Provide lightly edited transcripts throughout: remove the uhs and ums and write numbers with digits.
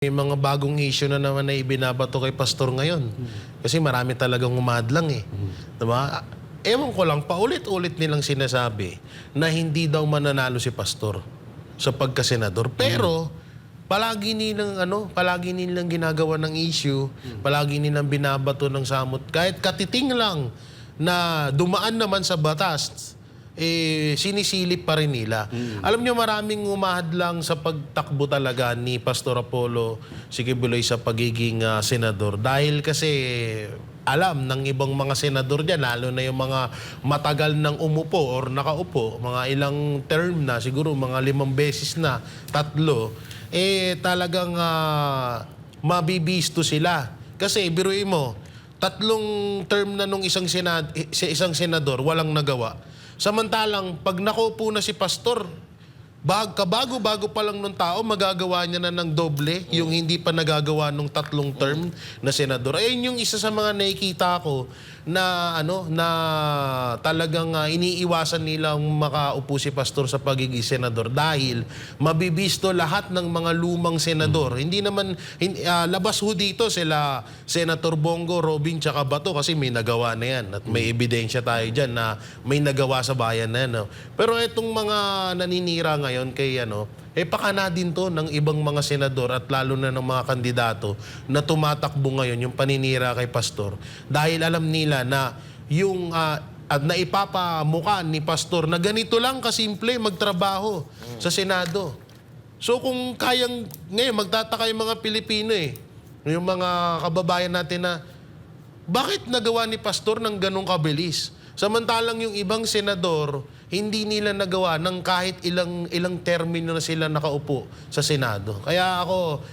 May mga bagong issue na naman na ibinabato kay Pastor ngayon. Kasi marami talagang umadlang eh. Diba? Ewan ko lang, paulit-ulit nilang sinasabi na hindi daw mananalo si Pastor sa pagkasenador. Pero palagi nilang ginagawa ng issue, palagi nilang binabato ng samot. Kahit katiting lang na dumaan naman sa batas, sinisilip pa rin nila. Alam nyo, maraming umahadlang sa pagtakbo talaga ni Pastor Apollo Siquibuloy sa pagiging senador. Dahil kasi alam ng ibang mga senador dyan, lalo na yung mga matagal nang umupo or nakaupo, mga ilang term na, siguro mga 5 beses na, 3, talagang mabibisto sila. Kasi biruin mo, 3 term na nung isang senador, walang nagawa. Samantalang, pag nakaupo na si Pastor, kabago-bago pa lang nung tao, magagawa niya na ng doble, yung hindi pa nagagawa nung 3 term na senador. Ayun yung isa sa mga nakikita ko na, na talagang iniiwasan nilang makaupo si Pastor sa pagiging senador dahil mabibisto lahat ng mga lumang senador. Hindi naman, labas ho dito sila Senator Bongo, Robin, tsaka Bato kasi may nagawa na yan at may ebidensya tayo dyan na may nagawa sa bayan na yan. Pero itong mga naninira ngayon kay pakana din to ng ibang mga senador at lalo na ng mga kandidato na tumatakbo ngayon yung paninira kay Pastor dahil alam nila na yung at naipapamuka ni Pastor na ganito lang kasimple magtrabaho sa Senado. So kung kayang ngayon magtataka yung mga Pilipino yung mga kababayan natin na bakit nagawa ni Pastor ng ganong kabilis? Samantalang yung ibang senador, hindi nila nagawa ng kahit ilang termino na sila nakaupo sa Senado. Kaya ako,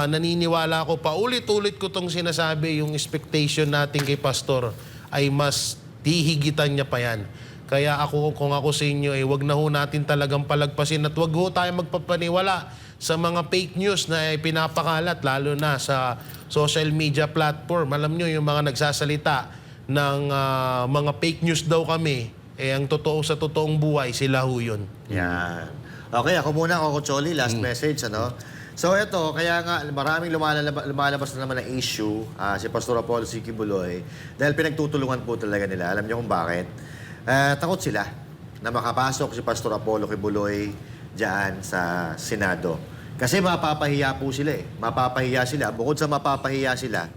naniniwala ako, paulit-ulit ko itong sinasabi, yung expectation natin kay Pastor ay mas hihigitan niya pa yan. Kaya kung ako sa inyo, wag na ho natin talagang palagpasin at wag ho tayo magpapaniwala sa mga fake news na pinapakalat, lalo na sa social media platform. Alam nyo, yung mga nagsasalita ng mga fake news daw kami, ang totoo sa totoong buhay, sila ho yun. Yan. Okay, ako muna, ako Choli, last message, So ito, kaya nga maraming lumalabas na naman na issue si Pastor Apollo Siquibuloy dahil pinagtutulungan po talaga nila. Alam niyo kung bakit? Takot sila na makapasok si Pastor Apollo Siquibuloy diyan sa Senado. Kasi mapapahiya po sila Mapapahiya sila. Bukod sa mapapahiya sila,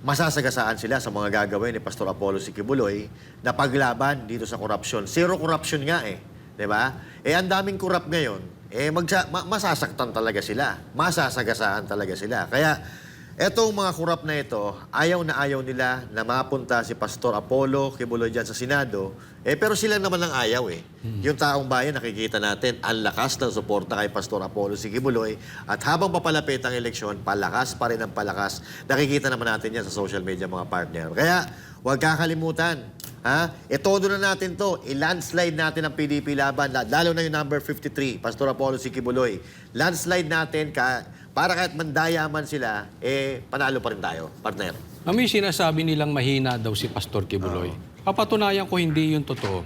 masasagasaan sila sa mga gagawin ni Pastor Apollo Siquibuloy na paglaban dito sa korupsyon. Zero corruption nga Diba? Ang daming corrupt ngayon, masasaktan talaga sila. Masasagasaan talaga sila. Kaya, etong mga corrupt na ito, ayaw na ayaw nila na mapunta si Pastor Apollo Siquibuloy dyan sa Senado. Pero sila naman ang ayaw Yung taong bayan, nakikita natin, ang lakas ng suporta kay Pastor Apollo Siquibuloy. At habang papalapit ang eleksyon, palakas pa rin ang palakas. Nakikita naman natin yan sa social media, mga partner. Kaya, huwag kakalimutan. Todo na natin to. I-landslide natin ang PDP laban. Lalo na yung number 53, Pastor Apollo Siquibuloy. Landslide natin para kahit mandaya man sila, panalo pa rin tayo, partner. May sinasabi nilang mahina daw si Pastor Siquibuloy. Papatunayan ko hindi yun totoo.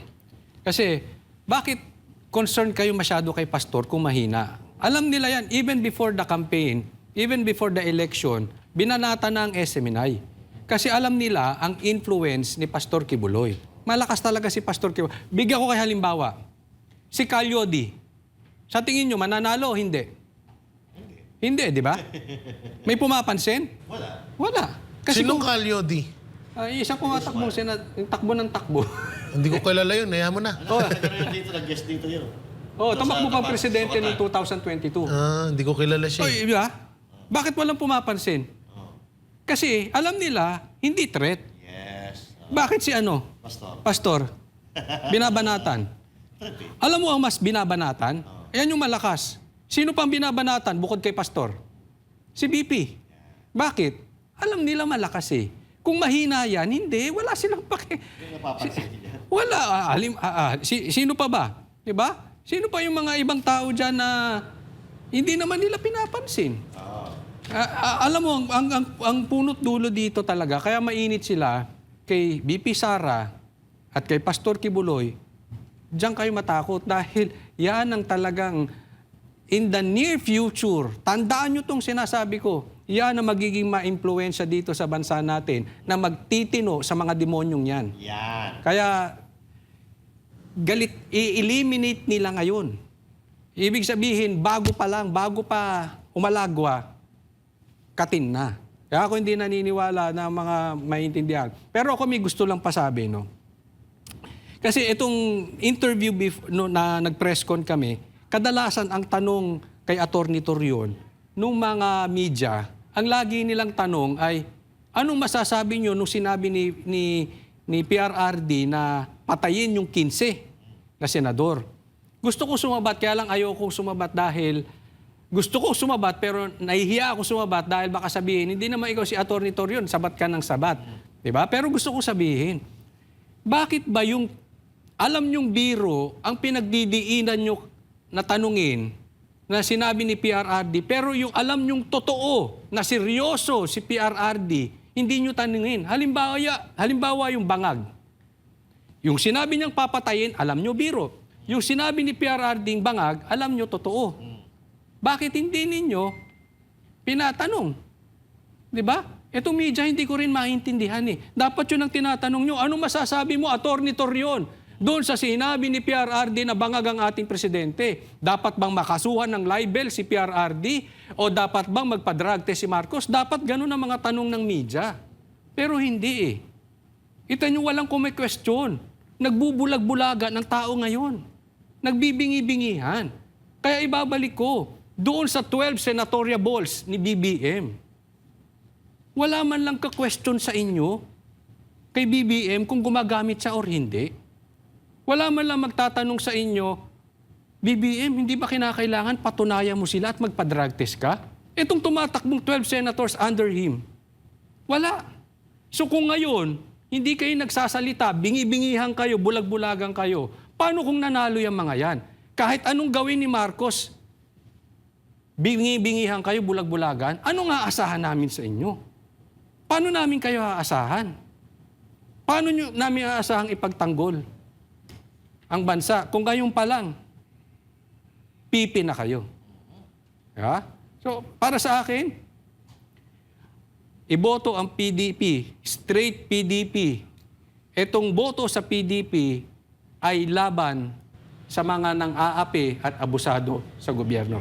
Kasi, bakit concerned kayo masyado kay Pastor kung mahina? Alam nila yan, even before the campaign, even before the election, binanata na ang SMNI. Kasi alam nila ang influence ni Pastor Siquibuloy. Malakas talaga si Pastor Siquibuloy. Bigyan ko kay halimbawa, si Calyodi. Sa tingin nyo, mananalo o hindi? Hindi, di ba? May pumapansin? Wala. Kasi Sinong Calyodi? Isa ko nga takbo ng takbo. Hindi ko kilala yun, mo na. Dito, nag-guest dito yun. Tumakbo pang presidente noong 2022. Hindi ko kilala siya. Diba? Bakit walang pumapansin? Kasi alam nila, hindi threat. Yes. Bakit si Pastor? Binabanatan. Alam mo ang mas binabanatan? Ayan yung malakas. Sino pang binabanatan bukod kay Pastor? Si BP. Bakit? Alam nila malakas Kung mahina yan, hindi. Wala silang wala. Sino pa ba? Diba? Sino pa yung mga ibang tao dyan na hindi naman nila pinapansin? Alam mo, ang punot dulo dito talaga, kaya mainit sila kay BP Sara at kay Pastor Siquibuloy, diyan kayo matakot dahil yan ang talagang in the near future, tandaan nyo itong sinasabi ko, yan ang magiging ma-impluensya dito sa bansa natin na magtitino sa mga demonyong yan. Yan. Kaya, i-eliminate nila ngayon. Ibig sabihin, bago pa umalagwa, katin na. Kaya ako hindi naniniwala na mga maintindihan. Pero ako may gusto lang pasabi, no? Kasi itong interview na nag-press con kami, kadalasan ang tanong kay Atty. Torion, nung mga media, ang lagi nilang tanong ay, anong masasabi nyo nung sinabi ni PRRD na patayin yung 15 na senador? Gusto ko sumabat, kaya lang ayoko sumabat dahil gusto ko sumabat pero nahihiya ako sumabat dahil baka sabihin, hindi naman ikaw si Atty. Torion, sabat ka ng sabat. Diba? Pero gusto ko sabihin, bakit ba yung alam nyong biro ang pinagdidiinan nyo na tanungin na sinabi ni PRRD, pero yung alam nyong totoo na seryoso si PRRD, hindi nyo tanungin. Halimbawa yung bangag. Yung sinabi niyang papatayin, alam nyo biro. Yung sinabi ni PRRD yung bangag, alam nyo totoo. Bakit hindi ninyo pinatanong? Di ba? Itong media hindi ko rin maintindihan eh. Dapat yun ang tinatanong nyo. Ano masasabi mo, Atty. Torion? Doon sa sinabi ni PRRD na bangag ang ating presidente, dapat bang makasuhan ng libel si PRRD o dapat bang magpa-drug test si Marcos? Dapat ganun ang mga tanong ng media. Pero hindi eh. Ito nyo walang question. Nagbubulag-bulaga ng tao ngayon. Nagbibingi-bingihan. Kaya ibabalik ko, doon sa 12 senatorial balls ni BBM, wala man lang ka-question sa inyo kay BBM kung gumagamit siya or hindi. Wala man lang magtatanong sa inyo, BBM, hindi ba kinakailangan patunayan mo sila at magpa-drug test ka? Itong tumatakbong 12 senators under him. Wala. So kung ngayon, hindi kayo nagsasalita, bingi-bingihan kayo, bulag-bulagan kayo, paano kung nanalo yung mga yan? Kahit anong gawin ni Marcos, bingi-bingihan kayo, bulag-bulagan, ano nga asahan namin sa inyo? Paano namin kayo aasahan? Paano namin aasahang ipagtanggol ang bansa? Kung gayon pa lang, pipi na kayo. Yeah? So, para sa akin, iboto ang PDP, straight PDP. Itong boto sa PDP ay laban sa mga nang-aapi at abusado sa gobyerno.